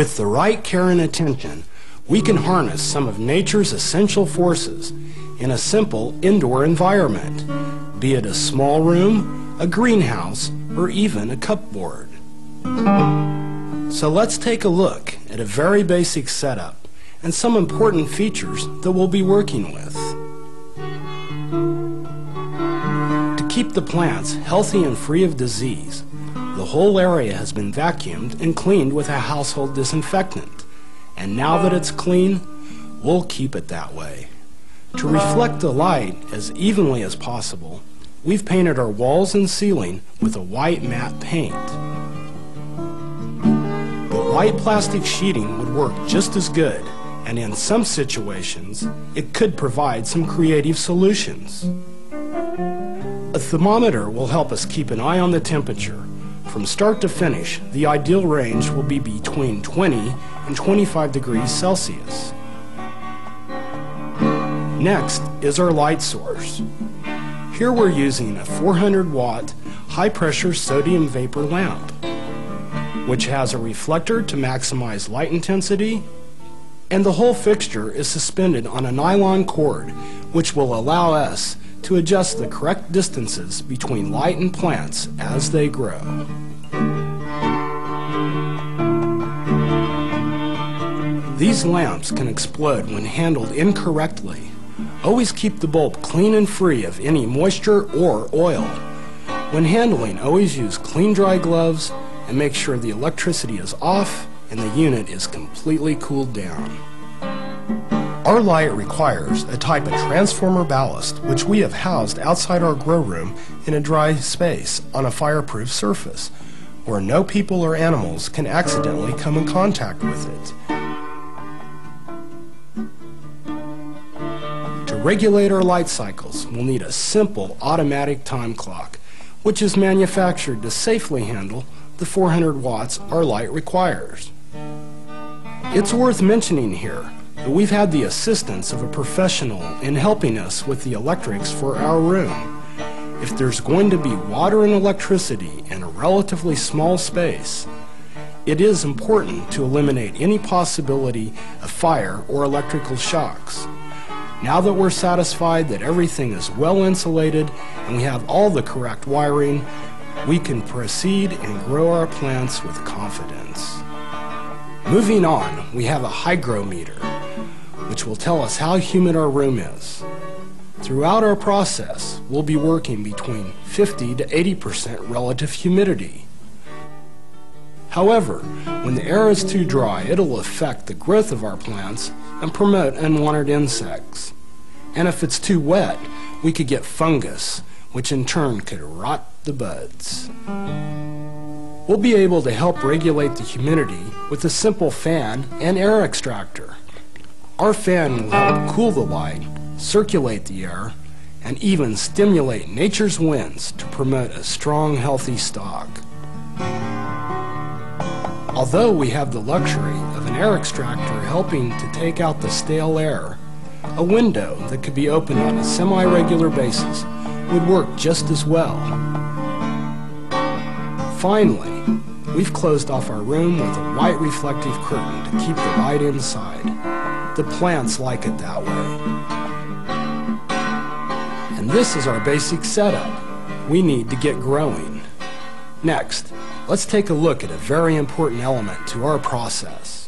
With the right care and attention, we can harness some of nature's essential forces in a simple indoor environment, be it a small room, a greenhouse, or even a cupboard. So let's take a look at a very basic setup and some important features that we'll be working with. To keep the plants healthy and free of disease, the whole area has been vacuumed and cleaned with a household disinfectant. And now that it's clean, we'll keep it that way. To reflect the light as evenly as possible, we've painted our walls and ceiling with a white matte paint. But white plastic sheeting would work just as good, and in some situations, it could provide some creative solutions. A thermometer will help us keep an eye on the temperature. From start to finish, the ideal range will be between 20 and 25 degrees Celsius. Next is our light source. Here we're using a 400-watt high-pressure sodium vapor lamp, which has a reflector to maximize light intensity, and the whole fixture is suspended on a nylon cord, which will allow us to adjust the correct distances between light and plants as they grow. These lamps can explode when handled incorrectly. Always keep the bulb clean and free of any moisture or oil. When handling, always use clean, dry gloves and make sure the electricity is off and the unit is completely cooled down. Our light requires a type of transformer ballast, which we have housed outside our grow room in a dry space on a fireproof surface, where no people or animals can accidentally come in contact with it. To regulate our light cycles, we'll need a simple automatic time clock, which is manufactured to safely handle the 400 watts our light requires. It's worth mentioning here that we've had the assistance of a professional in helping us with the electrics for our room. If there's going to be water and electricity in a relatively small space, it is important to eliminate any possibility of fire or electrical shocks. Now that we're satisfied that everything is well insulated and we have all the correct wiring, we can proceed and grow our plants with confidence. Moving on, we have a hygrometer, which will tell us how humid our room is. Throughout our process, we'll be working between 50 to 80% relative humidity. However, when the air is too dry, it'll affect the growth of our plants and promote unwanted insects. And if it's too wet, we could get fungus, which in turn could rot the buds. We'll be able to help regulate the humidity with a simple fan and air extractor. Our fan will help cool the light, circulate the air, and even stimulate nature's winds to promote a strong, healthy stalk. Although we have the luxury of an air extractor helping to take out the stale air, a window that could be opened on a semi-regular basis would work just as well. Finally, we've closed off our room with a white reflective curtain to keep the light inside. The plants like it that way. And this is our basic setup. We need to get growing. Next, let's take a look at a very important element to our process.